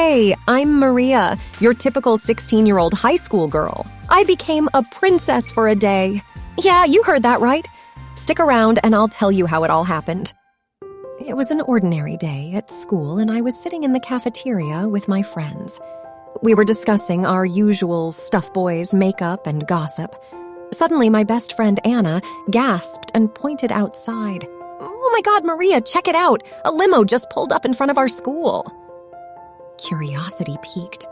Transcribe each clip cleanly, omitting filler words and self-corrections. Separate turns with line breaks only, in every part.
Hey, I'm Maria, your typical 16-year-old high school girl. I became a princess for a day. Yeah, you heard that right. Stick around and I'll tell you how it all happened. It was an ordinary day at school, and I was sitting in the cafeteria with my friends. We were discussing our usual stuff boys, makeup, and gossip. Suddenly, my best friend Anna gasped and pointed outside. "Oh my God, Maria, check it out! A limo just pulled up in front of our school." Curiosity piqued.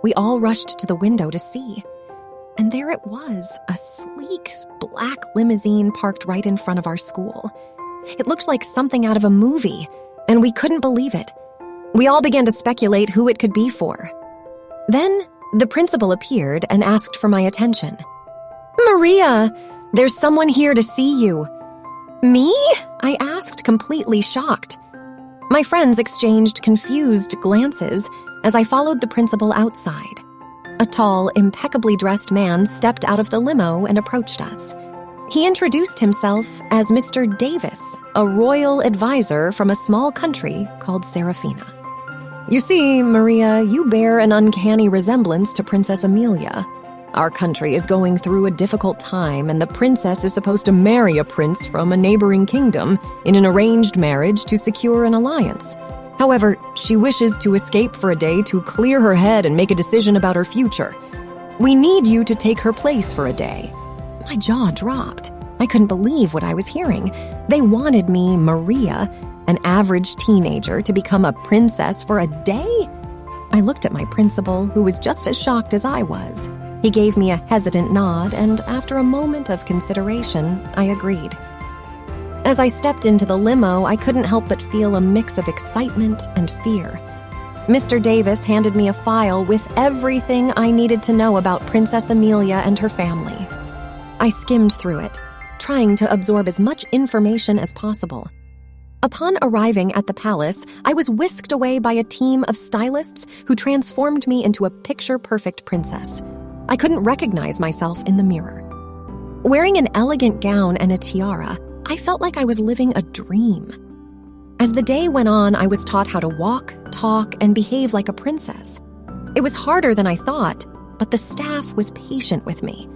We all rushed to the window to see. And there it was, a sleek, black limousine parked right in front of our school. It looked like something out of a movie, and we couldn't believe it. We all began to speculate who it could be for. Then, the principal appeared and asked for my attention. "Maria, there's someone here to see you." "Me?" I asked, completely shocked. My friends exchanged confused glances as I followed the principal outside. A tall, impeccably dressed man stepped out of the limo and approached us. He introduced himself as Mr. Davis, a royal advisor from a small country called Serafina. "You see, Maria, you bear an uncanny resemblance to Princess Amelia. Our country is going through a difficult time, and the princess is supposed to marry a prince from a neighboring kingdom in an arranged marriage to secure an alliance. However, she wishes to escape for a day to clear her head and make a decision about her future. We need you to take her place for a day." My jaw dropped. I couldn't believe what I was hearing. They wanted me, Maria, an average teenager, to become a princess for a day? I looked at my principal, who was just as shocked as I was. He gave me a hesitant nod, and after a moment of consideration, I agreed. As I stepped into the limo, I couldn't help but feel a mix of excitement and fear. Mr. Davis handed me a file with everything I needed to know about Princess Amelia and her family. I skimmed through it, trying to absorb as much information as possible. Upon arriving at the palace, I was whisked away by a team of stylists who transformed me into a picture-perfect princess. I couldn't recognize myself in the mirror. Wearing an elegant gown and a tiara, I felt like I was living a dream. As the day went on, I was taught how to walk, talk, and behave like a princess. It was harder than I thought, but the staff was patient with me.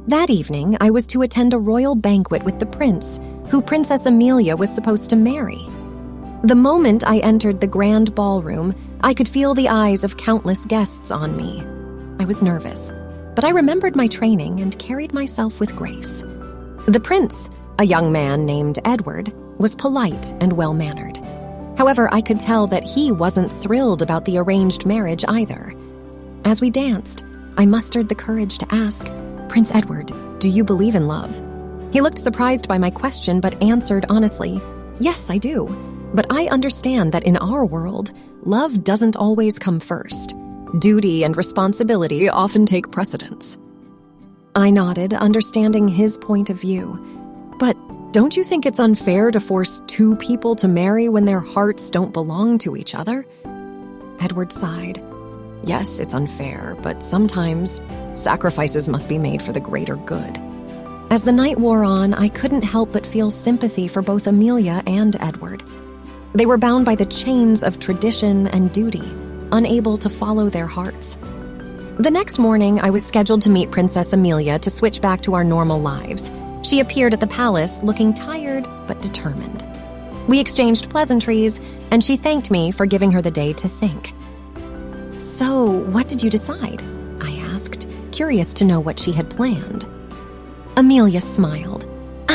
That evening, I was to attend a royal banquet with the prince, who Princess Amelia was supposed to marry. The moment I entered the grand ballroom, I could feel the eyes of countless guests on me. I was nervous, but I remembered my training and carried myself with grace. The prince, a young man named Edward, was polite and well-mannered. However, I could tell that he wasn't thrilled about the arranged marriage either. As we danced, I mustered the courage to ask, "Prince Edward, do you believe in love?" He looked surprised by my question but answered honestly, "Yes, I do. But I understand that in our world, love doesn't always come first. Duty and responsibility often take precedence." I nodded, understanding his point of view. "But don't you think it's unfair to force two people to marry when their hearts don't belong to each other?" Edward sighed. "Yes, it's unfair, but sometimes sacrifices must be made for the greater good." As the night wore on, I couldn't help but feel sympathy for both Amelia and Edward. They were bound by the chains of tradition and duty, unable to follow their hearts. The next morning, I was scheduled to meet Princess Amelia to switch back to our normal lives. She appeared at the palace looking tired but determined. We exchanged pleasantries, and she thanked me for giving her the day to think. "So, what did you decide?" I asked, curious to know what she had planned. Amelia smiled.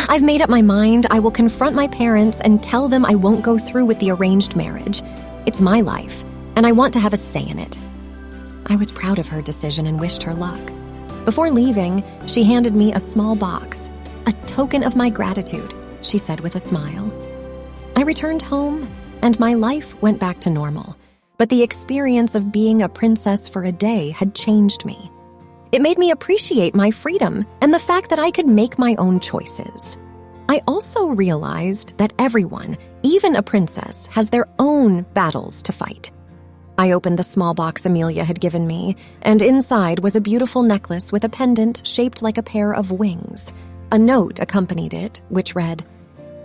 "I've made up my mind. I will confront my parents and tell them I won't go through with the arranged marriage. It's my life, and I want to have a say in it." I was proud of her decision and wished her luck. Before leaving, she handed me a small box. "A token of my gratitude," she said with a smile. I returned home, and my life went back to normal. But the experience of being a princess for a day had changed me. It made me appreciate my freedom and the fact that I could make my own choices. I also realized that everyone, even a princess, has their own battles to fight. I opened the small box Amelia had given me, and inside was a beautiful necklace with a pendant shaped like a pair of wings. A note accompanied it, which read,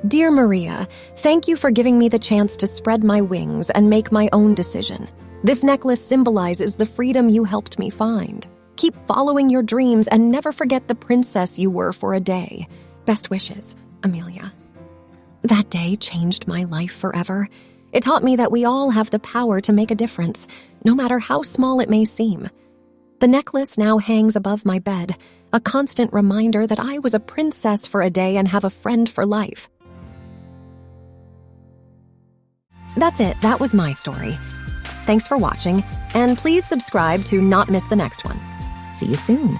"Dear Maria, thank you for giving me the chance to spread my wings and make my own decision. This necklace symbolizes the freedom you helped me find. Keep following your dreams and never forget the princess you were for a day. Best wishes, Amelia. That day changed my life forever. It taught me that we all have the power to make a difference, no matter how small it may seem. The necklace now hangs above my bed, a constant reminder that I was a princess for a day and have a friend for life. That's it. That was my story. Thanks for watching, and please subscribe to not miss the next one. See you soon.